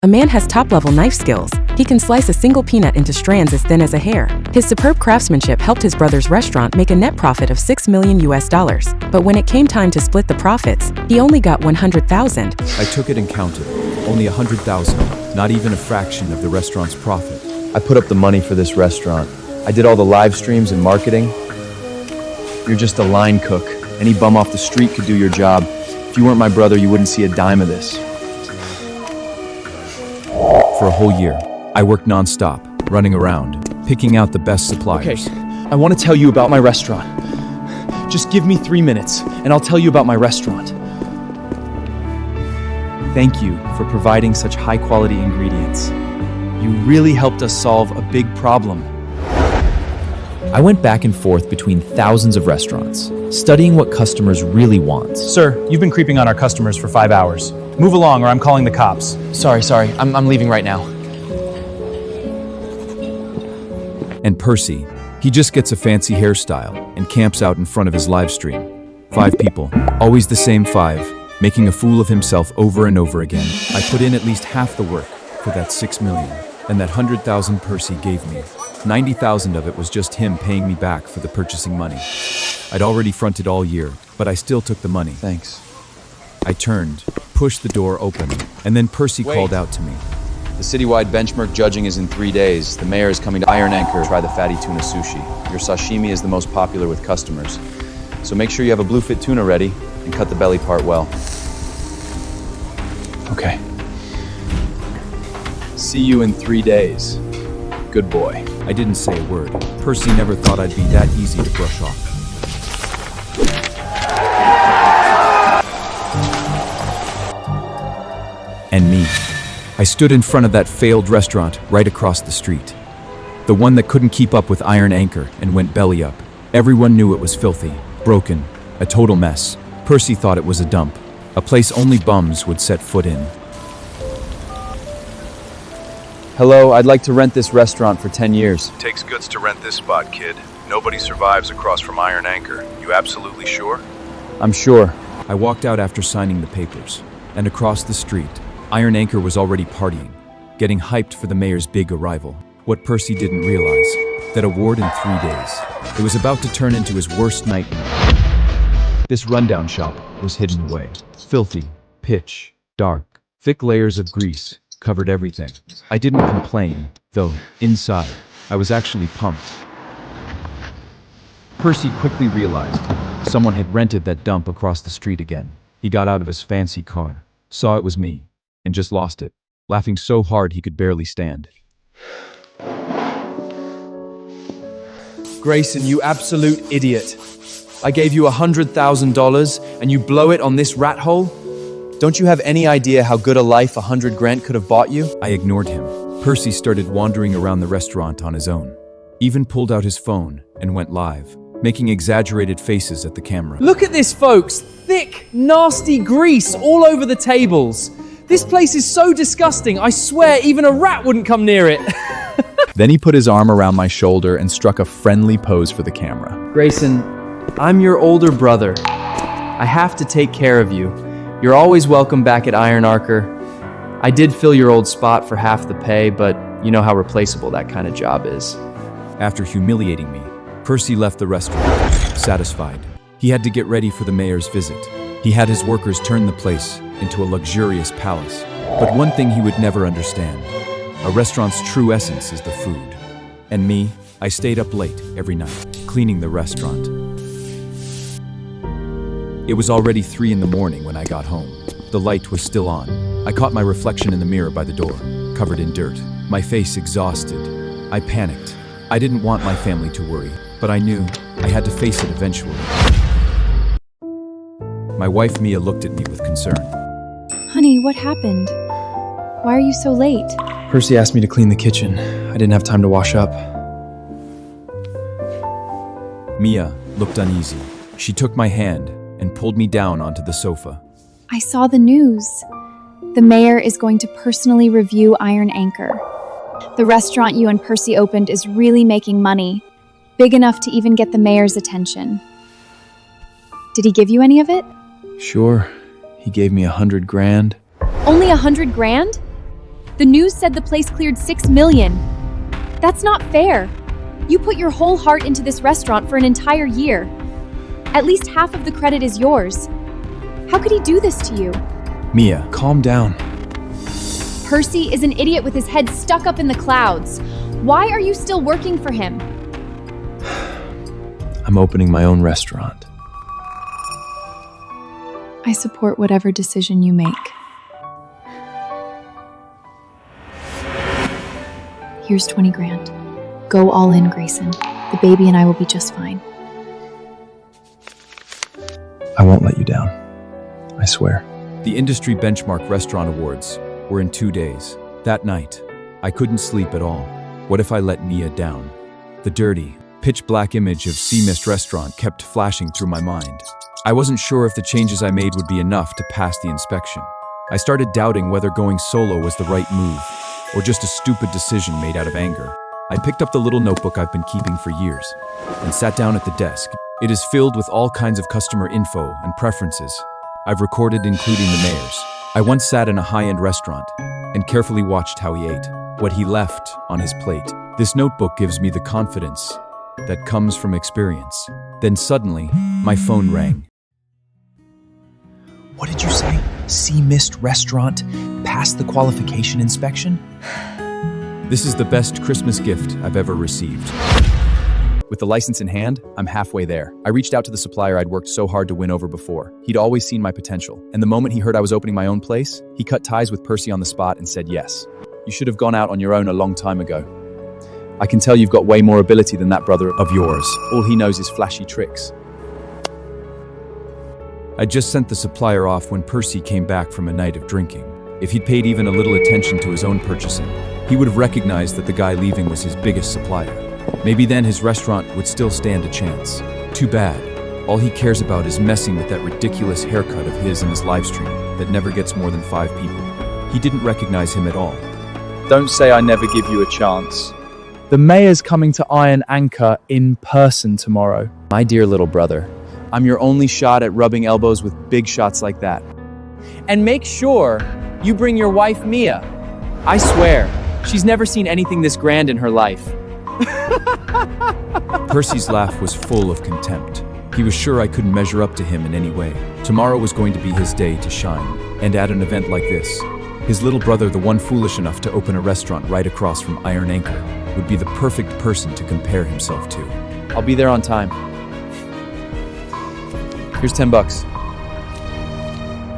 A man has top-level knife skills. He can slice a single peanut into strands as thin as a hair. His superb craftsmanship helped his brother's restaurant make a net profit of $6 million. But when it came time to split the profits, he only got $100,000. I took it and counted. Only $100,000, not even a fraction of the restaurant's profit. I put up the money for this restaurant. I did all the live streams and marketing. You're just a line cook. Any bum off the street could do your job. If you weren't my brother, you wouldn't see a dime of this. For a whole year, I worked non-stop, running around, picking out the best suppliers. Okay, I want to tell you about my restaurant. Just give me 3 minutes, and I'll tell you about my restaurant. Thank you for providing such high-quality ingredients. You really helped us solve a big problem. I went back and forth between thousands of restaurants, studying what customers really want. Sir, you've been creeping on our customers for 5 hours. Move along or I'm calling the cops. Sorry, I'm leaving right now. And Percy, he just gets a fancy hairstyle and camps out in front of his live stream. 5 people, always the same 5, making a fool of himself over and over again. I put in at least half the work for that $6 million, and that $100,000 Percy gave me. $90,000 of it was just him paying me back for the purchasing money. I'd already fronted all year, but I still took the money. Thanks. I turned, pushed the door open, and then Percy called out to me. The citywide benchmark judging is in 3 days. The mayor is coming to Iron Anchor to try the fatty tuna sushi. Your sashimi is the most popular with customers. So make sure you have a bluefin tuna ready and cut the belly part well. Okay. See you in 3 days. Good boy. I didn't say a word. Percy never thought I'd be that easy to brush off. And me. I stood in front of that failed restaurant right across the street. The one that couldn't keep up with Iron Anchor and went belly up. Everyone knew it was filthy, broken, a total mess. Percy thought it was a dump, a place only bums would set foot in. Hello, I'd like to rent this restaurant for 10 years. Takes guts to rent this spot, kid. Nobody survives across from Iron Anchor. You absolutely sure? I'm sure. I walked out after signing the papers, and across the street, Iron Anchor was already partying, getting hyped for the mayor's big arrival. What Percy didn't realize, that award in 3 days. It was about to turn into his worst nightmare. This rundown shop was hidden away. Filthy, pitch, dark, thick layers of grease covered everything. I didn't complain, though, inside, I was actually pumped. Percy quickly realized someone had rented that dump across the street again. He got out of his fancy car, saw it was me, and just lost it, laughing so hard he could barely stand. Grayson, you absolute idiot. I gave you $100,000 and you blow it on this rat hole? Don't you have any idea how good a life $100,000 could have bought you? I ignored him. Percy started wandering around the restaurant on his own, even pulled out his phone and went live, making exaggerated faces at the camera. Look at this, folks. Thick, nasty grease all over the tables. This place is so disgusting, I swear even a rat wouldn't come near it. Then he put his arm around my shoulder and struck a friendly pose for the camera. Grayson, I'm your older brother. I have to take care of you. You're always welcome back at Iron Anchor. I did fill your old spot for half the pay, but you know how replaceable that kind of job is. After humiliating me, Percy left the restaurant, satisfied. He had to get ready for the mayor's visit. He had his workers turn the place into a luxurious palace. But one thing he would never understand, a restaurant's true essence is the food. And me, I stayed up late every night, cleaning the restaurant. It was already 3 in the morning when I got home. The light was still on. I caught my reflection in the mirror by the door, covered in dirt, my face exhausted. I panicked. I didn't want my family to worry, but I knew I had to face it eventually. My wife Mia looked at me with concern. Honey, what happened? Why are you so late? Percy asked me to clean the kitchen. I didn't have time to wash up. Mia looked uneasy. She took my hand and pulled me down onto the sofa. I saw the news. The mayor is going to personally review Iron Anchor. The restaurant you and Percy opened is really making money, big enough to even get the mayor's attention. Did he give you any of it? Sure. He gave me $100,000. Only $100,000? The news said the place cleared 6 million. That's not fair. You put your whole heart into this restaurant for an entire year. At least half of the credit is yours. How could he do this to you? Mia, calm down. Percy is an idiot with his head stuck up in the clouds. Why are you still working for him? I'm opening my own restaurant. I support whatever decision you make. Here's 20 grand. Go all in, Grayson. The baby and I will be just fine. I won't let you down. I swear. The industry benchmark restaurant awards were in 2 days. That night, I couldn't sleep at all. What if I let Mia down? The dirty, pitch-black image of Sea Mist restaurant kept flashing through my mind. I wasn't sure if the changes I made would be enough to pass the inspection. I started doubting whether going solo was the right move, or just a stupid decision made out of anger. I picked up the little notebook I've been keeping for years, and sat down at the desk. It is filled with all kinds of customer info and preferences. I've recorded including the mayor's. I once sat in a high-end restaurant, and carefully watched how he ate, what he left on his plate. This notebook gives me the confidence that comes from experience. Then suddenly, my phone rang. What did you say? Sea Mist restaurant passed the qualification inspection? This is the best Christmas gift I've ever received. With the license in hand, I'm halfway there. I reached out to the supplier I'd worked so hard to win over before. He'd always seen my potential, and the moment he heard I was opening my own place, he cut ties with Percy on the spot and said yes. You should have gone out on your own a long time ago. I can tell you've got way more ability than that brother of yours. All he knows is flashy tricks. I just sent the supplier off when Percy came back from a night of drinking. If he'd paid even a little attention to his own purchasing, he would have recognized that the guy leaving was his biggest supplier. Maybe then his restaurant would still stand a chance. Too bad. All he cares about is messing with that ridiculous haircut of his in his livestream that never gets more than 5 people. He didn't recognize him at all. Don't say I never give you a chance. The mayor's coming to Iron Anchor in person tomorrow. My dear little brother, I'm your only shot at rubbing elbows with big shots like that. And make sure you bring your wife, Mia. I swear, she's never seen anything this grand in her life. Percy's laugh was full of contempt. He was sure I couldn't measure up to him in any way. Tomorrow was going to be his day to shine, and at an event like this, his little brother, the one foolish enough to open a restaurant right across from Iron Anchor, would be the perfect person to compare himself to. I'll be there on time. Here's $10.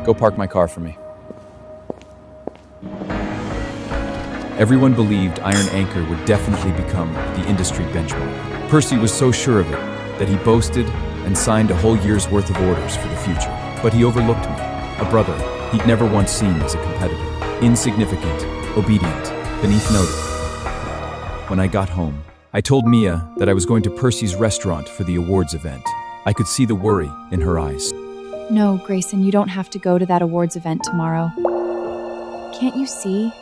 Go park my car for me. Everyone believed Iron Anchor would definitely become the industry benchmark. Percy was so sure of it that he boasted and signed a whole year's worth of orders for the future. But he overlooked me, a brother he'd never once seen as a competitor. Insignificant, obedient, beneath notice. When I got home, I told Mia that I was going to Percy's restaurant for the awards event. I could see the worry in her eyes. No, Grayson, you don't have to go to that awards event tomorrow. Can't you see?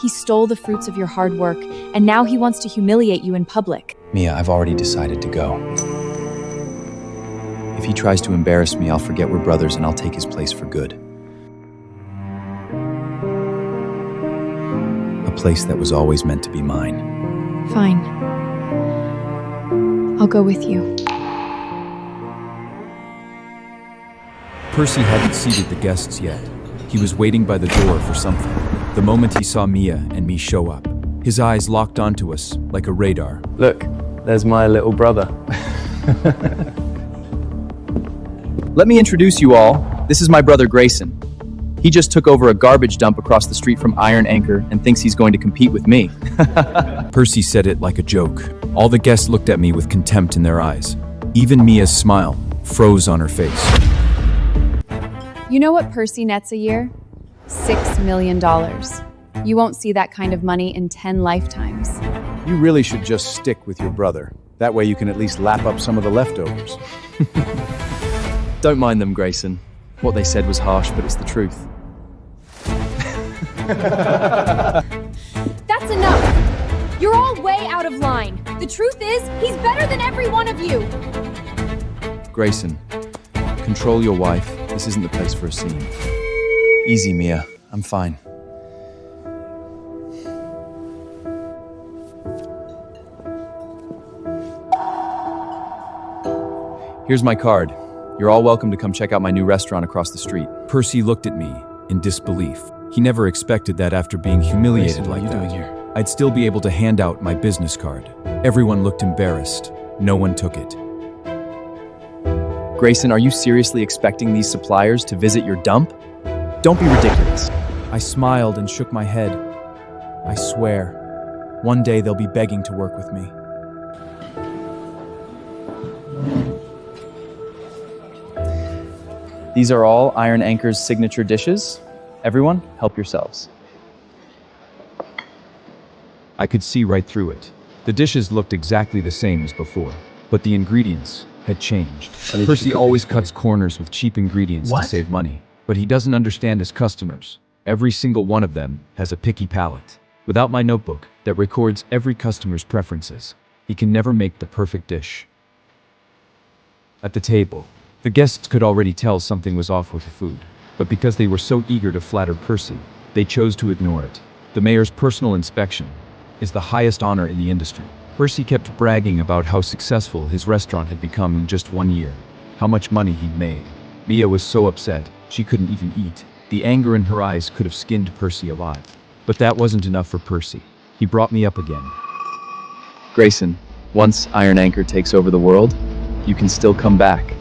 He stole the fruits of your hard work, and now he wants to humiliate you in public. Mia, I've already decided to go. If he tries to embarrass me, I'll forget we're brothers and I'll take his place for good. A place that was always meant to be mine. Fine. I'll go with you. Percy hadn't seated the guests yet. He was waiting by the door for something. The moment he saw Mia and me show up, his eyes locked onto us like a radar. Look, there's my little brother. Let me introduce you all. This is my brother Grayson. He just took over a garbage dump across the street from Iron Anchor and thinks he's going to compete with me. Percy said it like a joke. All the guests looked at me with contempt in their eyes. Even Mia's smile froze on her face. You know what Percy nets a year? $6 million. You won't see that kind of money in 10 lifetimes. You really should just stick with your brother. That way you can at least lap up some of the leftovers. Don't mind them, Grayson. What they said was harsh, but it's the truth. That's enough! You're all way out of line. The truth is, he's better than every one of you! Grayson, control your wife. This isn't the place for a scene. Easy, Mia. I'm fine. Here's my card. You're all welcome to come check out my new restaurant across the street. Percy looked at me in disbelief. He never expected that after being humiliated Grayson, what like are you that, doing here? I'd still be able to hand out my business card. Everyone looked embarrassed. No one took it. Grayson, are you seriously expecting these suppliers to visit your dump? Don't be ridiculous. I smiled and shook my head. I swear, one day they'll be begging to work with me. These are all Iron Anchor's signature dishes. Everyone, help yourselves. I could see right through it. The dishes looked exactly the same as before, but the ingredients had changed. Percy always cuts corners with cheap ingredients to save money, but he doesn't understand his customers. Every single one of them has a picky palate. Without my notebook that records every customer's preferences, he can never make the perfect dish. At the table, the guests could already tell something was off with the food, but because they were so eager to flatter Percy, they chose to ignore it. The mayor's personal inspection is the highest honor in the industry. Percy kept bragging about how successful his restaurant had become in just 1 year, how much money he'd made. Mia was so upset, she couldn't even eat. The anger in her eyes could have skinned Percy alive. But that wasn't enough for Percy. He brought me up again. Grayson, once Iron Anchor takes over the world, you can still come back.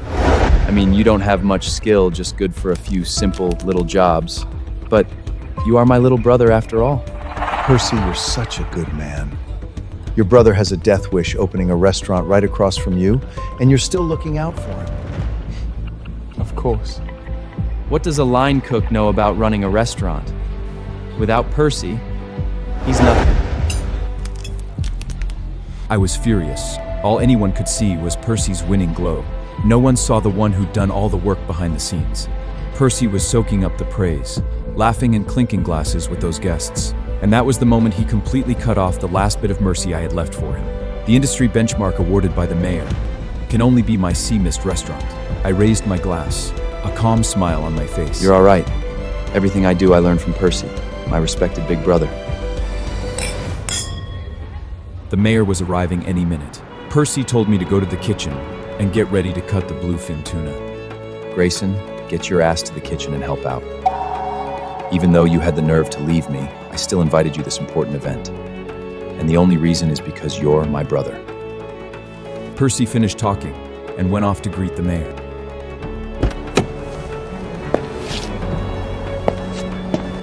I mean, you don't have much skill, just good for a few simple little jobs. But you are my little brother after all. Percy, you're such a good man. Your brother has a death wish opening a restaurant right across from you, and you're still looking out for him. Of course. What does a line cook know about running a restaurant? Without Percy, he's nothing. I was furious. All anyone could see was Percy's winning glow. No one saw the one who'd done all the work behind the scenes. Percy was soaking up the praise, laughing and clinking glasses with those guests. And that was the moment he completely cut off the last bit of mercy I had left for him. The industry benchmark awarded by the mayor can only be my Sea Mist restaurant. I raised my glass, a calm smile on my face. You're all right. Everything I do, I learned from Percy, my respected big brother. The mayor was arriving any minute. Percy told me to go to the kitchen and get ready to cut the bluefin tuna. Grayson, get your ass to the kitchen and help out. Even though you had the nerve to leave me, I still invited you this important event. And the only reason is because you're my brother. Percy finished talking and went off to greet the mayor.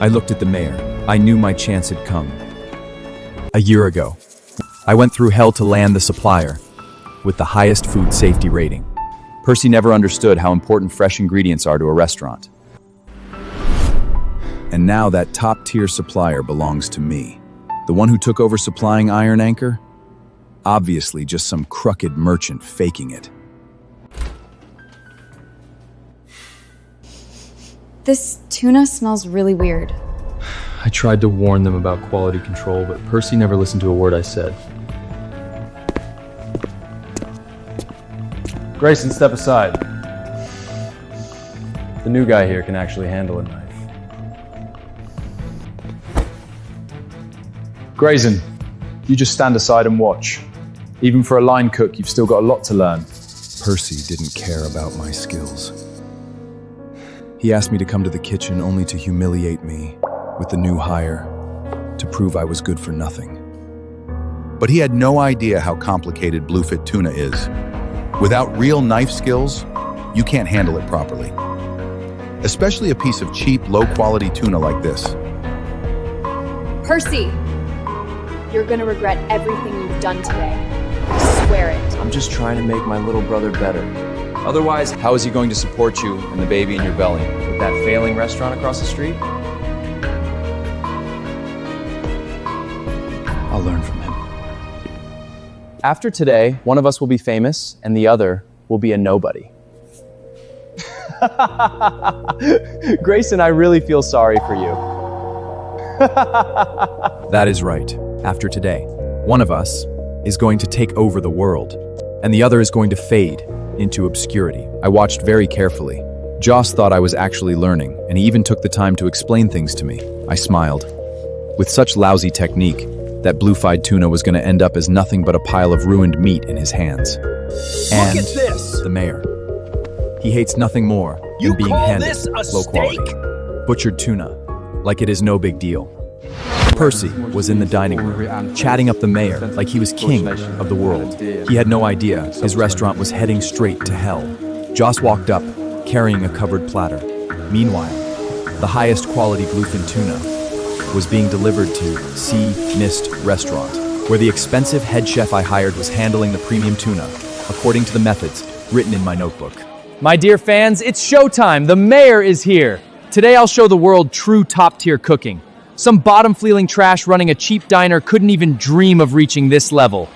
I looked at the mayor. I knew my chance had come. A year ago, I went through hell to land the supplier with the highest food safety rating. Percy never understood how important fresh ingredients are to a restaurant. And now that top-tier supplier belongs to me. The one who took over supplying Iron Anchor? Obviously just some crooked merchant faking it. This tuna smells really weird. I tried to warn them about quality control, but Percy never listened to a word I said. Grayson, step aside. The new guy here can actually handle a knife. Grayson, you just stand aside and watch. Even for a line cook, you've still got a lot to learn. Percy didn't care about my skills. He asked me to come to the kitchen only to humiliate me with the new hire, to prove I was good for nothing. But he had no idea how complicated bluefin tuna is. Without real knife skills, you can't handle it properly. Especially a piece of cheap, low-quality tuna like this. Percy! You're gonna regret everything you've done today. I swear it. I'm just trying to make my little brother better. Otherwise, how is he going to support you and the baby in your belly? With that failing restaurant across the street? I'll learn from him. After today, one of us will be famous and the other will be a nobody. Grayson, I really feel sorry for you. That is right. After today, one of us is going to take over the world, and the other is going to fade into obscurity. I watched very carefully. Joss thought I was actually learning, and he even took the time to explain things to me. I smiled. With such lousy technique, that blue-fried tuna was going to end up as nothing but a pile of ruined meat in his hands. And Look at this! the mayor. He hates nothing more than being handed low quality, butchered tuna, like it is no big deal. Percy was in the dining room, chatting up the mayor like he was king of the world. He had no idea his restaurant was heading straight to hell. Joss walked up, carrying a covered platter. Meanwhile, the highest quality bluefin tuna was being delivered to Sea Mist Restaurant, where the expensive head chef I hired was handling the premium tuna, according to the methods written in my notebook. My dear fans, it's showtime. The mayor is here. Today I'll show the world true top-tier cooking. Some bottom-feeling trash running a cheap diner couldn't even dream of reaching this level.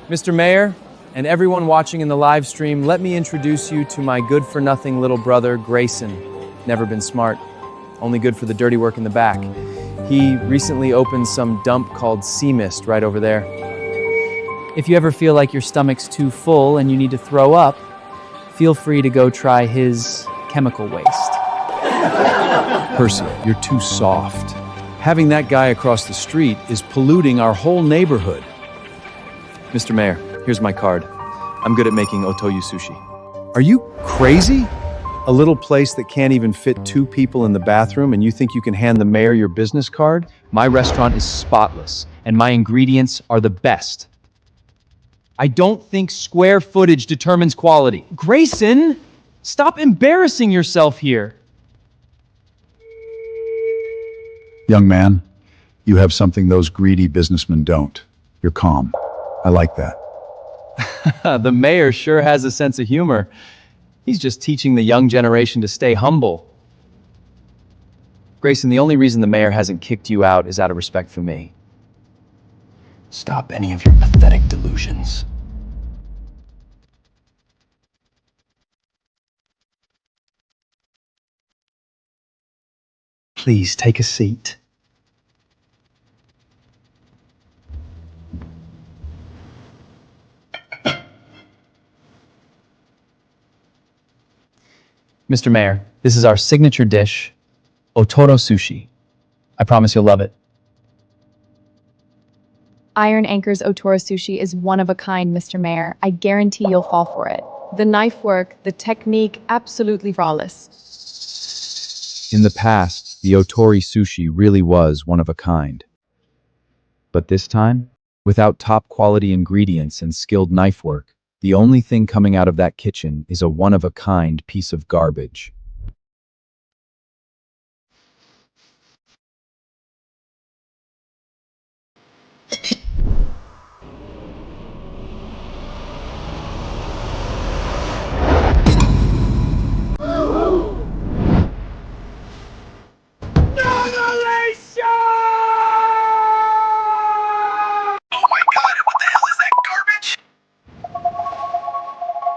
Mr. Mayor, and everyone watching in the live stream, let me introduce you to my good-for-nothing little brother, Grayson. Never been smart, only good for the dirty work in the back. He recently opened some dump called Sea Mist right over there. If you ever feel like your stomach's too full and you need to throw up, feel free to go try his chemical waste. Percy, you're too soft. Having that guy across the street is polluting our whole neighborhood. Mr. Mayor, here's my card. I'm good at making otoyu sushi. Are you crazy? A little place that can't even fit 2 people in the bathroom and you think you can hand the mayor your business card? My restaurant is spotless, and my ingredients are the best. I don't think square footage determines quality. Grayson, stop embarrassing yourself here. Young man, you have something those greedy businessmen don't. You're calm. I like that. The mayor sure has a sense of humor. He's just teaching the young generation to stay humble. Grayson, the only reason the mayor hasn't kicked you out is out of respect for me. Stop any of your pathetic delusions. Please take a seat. Mr. Mayor, this is our signature dish, otoro sushi. I promise you'll love it. Iron Anchor's Otoro Sushi is one of a kind, Mr. Mayor. I guarantee you'll fall for it. The knife work, the technique, absolutely flawless. In the past, the Otori sushi really was one of a kind. But this time, without top-quality ingredients and skilled knife work, the only thing coming out of that kitchen is a one-of-a-kind piece of garbage.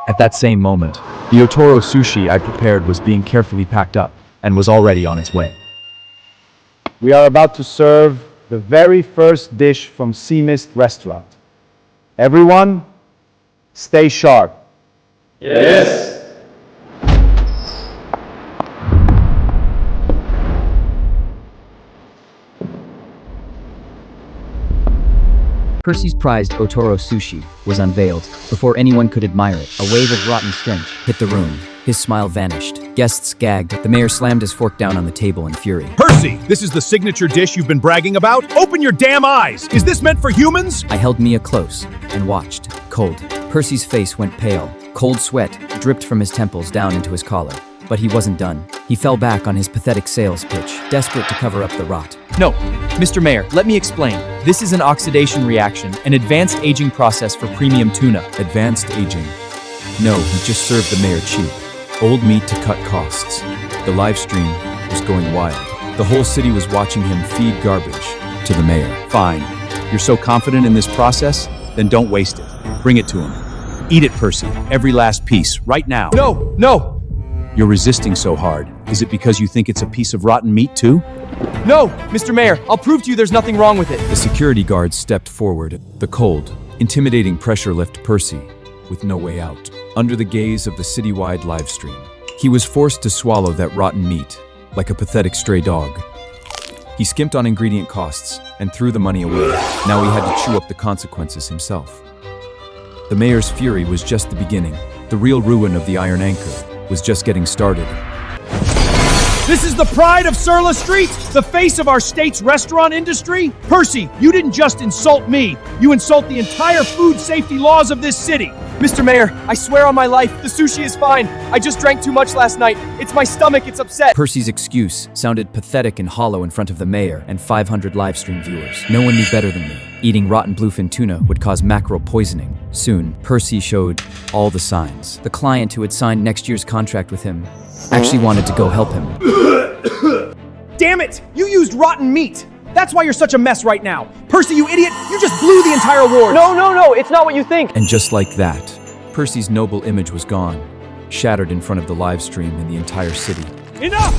At that same moment, the otoro sushi I prepared was being carefully packed up and was already on its way. We are about to serve the very first dish from Sea Mist Restaurant. Everyone, stay sharp. Yes. Percy's prized Otoro sushi was unveiled. Before anyone could admire it, a wave of rotten stench hit the room. His smile vanished. Guests gagged. The mayor slammed his fork down on the table in fury. Percy, this is the signature dish you've been bragging about? Open your damn eyes! Is this meant for humans? I held Mia close and watched. Cold. Percy's face went pale. Cold sweat dripped from his temples down into his collar. But he wasn't done. He fell back on his pathetic sales pitch, desperate to cover up the rot. No, Mr. Mayor, let me explain. This is an oxidation reaction, an advanced aging process for premium tuna. Advanced aging. No, he just served the mayor cheap. Old meat to cut costs. The live stream was going wild. The whole city was watching him feed garbage to the mayor. Fine. You're so confident in this process? Then don't waste it. Bring it to him. Eat it, Percy. Every last piece, right now. No, no! You're resisting so hard. Is it because you think it's a piece of rotten meat too? No, Mr. Mayor, I'll prove to you there's nothing wrong with it. The security guard stepped forward. The cold, intimidating pressure left Percy with no way out. Under the gaze of the citywide live stream, he was forced to swallow that rotten meat like a pathetic stray dog. He skimped on ingredient costs and threw the money away. Now he had to chew up the consequences himself. The mayor's fury was just the beginning. The real ruin of the Iron Anchor was just getting started. This is the pride of Surla Street, the face of our state's restaurant industry. Percy, you didn't just insult me, you insult the entire food safety laws of this city. Mr. Mayor, I swear on my life, the sushi is fine. I just drank too much last night. It's my stomach, it's upset. Percy's excuse sounded pathetic and hollow in front of the mayor and 500 livestream viewers. No one knew better than me. Eating rotten bluefin tuna would cause mackerel poisoning. Soon, Percy showed all the signs. The client who had signed next year's contract with him actually wanted to go help him. Damn it! You used rotten meat! That's why you're such a mess right now. Percy, you idiot! You just blew the entire award! No, it's not what you think. And just like that, Percy's noble image was gone, shattered in front of the live stream in the entire city. Enough!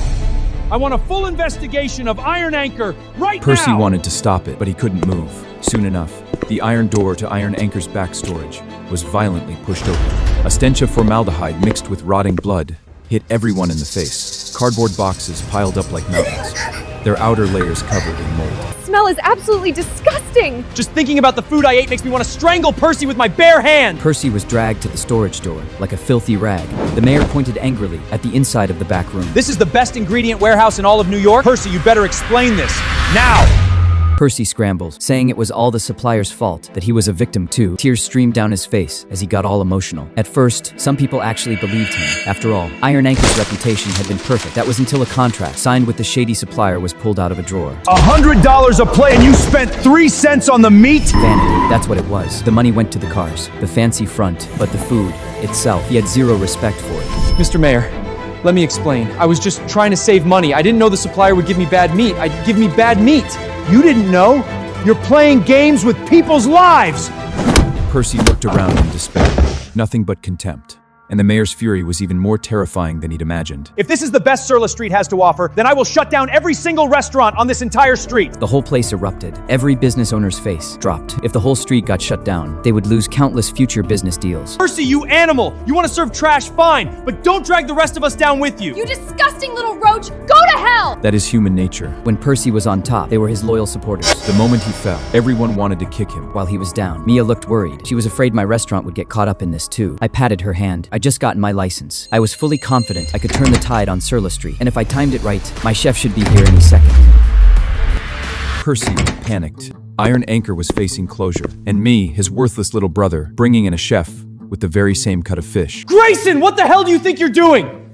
I want a full investigation of Iron Anchor right now! Percy wanted to stop it, but he couldn't move. Soon enough, the iron door to Iron Anchor's back storage was violently pushed open. A stench of formaldehyde mixed with rotting blood hit everyone in the face. Cardboard boxes piled up like mountains, their outer layers covered in mold. The smell is absolutely disgusting! Just thinking about the food I ate makes me want to strangle Percy with my bare hand! Percy was dragged to the storage door like a filthy rag. The mayor pointed angrily at the inside of the back room. This is the best ingredient warehouse in all of New York? Percy, you better explain this, now! Percy scrambles, saying it was all the supplier's fault, that he was a victim too. Tears streamed down his face as he got all emotional. At first, some people actually believed him. After all, Iron Anchor's reputation had been perfect. That was until a contract signed with the shady supplier was pulled out of a drawer. $100 a plate and you spent 3 cents on the meat? Vanity, that's what it was. The money went to the cars, the fancy front, but the food itself, he had zero respect for it. Mr. Mayor, let me explain. I was just trying to save money. I didn't know the supplier would give me bad meat. I'd give me bad meat. You didn't know? You're playing games with people's lives! Percy looked around in despair, nothing but contempt. And the mayor's fury was even more terrifying than he'd imagined. If this is the best Surla Street has to offer, then I will shut down every single restaurant on this entire street! The whole place erupted. Every business owner's face dropped. If the whole street got shut down, they would lose countless future business deals. Percy, you animal! You want to serve trash, fine, but don't drag the rest of us down with you! You disgusting little roach! Go to hell! That is human nature. When Percy was on top, they were his loyal supporters. The moment he fell, everyone wanted to kick him. While he was down, Mia looked worried. She was afraid my restaurant would get caught up in this too. I patted her hand. I'd just gotten my license. I was fully confident I could turn the tide on Surla Street, and if I timed it right, my chef should be here any second. Percy panicked. Iron Anchor was facing closure, and me, his worthless little brother, bringing in a chef with the very same cut of fish. Grayson, what the hell do you think you're doing?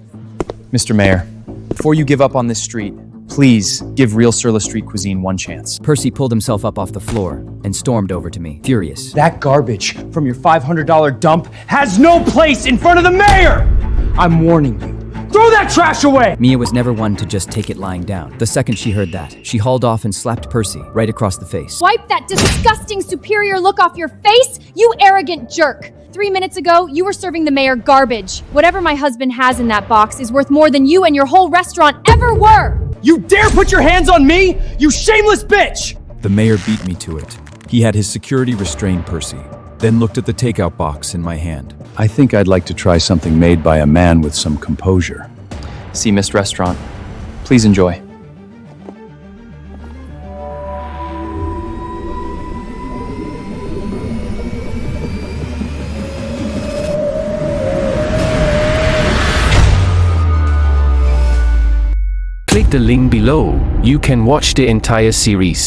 Mr. Mayor, before you give up on this street, please give real Surla Street cuisine one chance. Percy pulled himself up off the floor and stormed over to me, furious. That garbage from your $500 dump has no place in front of the mayor! I'm warning you. Throw that trash away! Mia was never one to just take it lying down. The second she heard that, she hauled off and slapped Percy right across the face. Wipe that disgusting superior look off your face, you arrogant jerk! 3 minutes ago, you were serving the mayor garbage. Whatever my husband has in that box is worth more than you and your whole restaurant ever were! You dare put your hands on me? You shameless bitch! The mayor beat me to it. He had his security restrain Percy, then looked at the takeout box in my hand. I think I'd like to try something made by a man with some composure. Sea Mist Restaurant. Please enjoy. Click the link below. You can watch the entire series.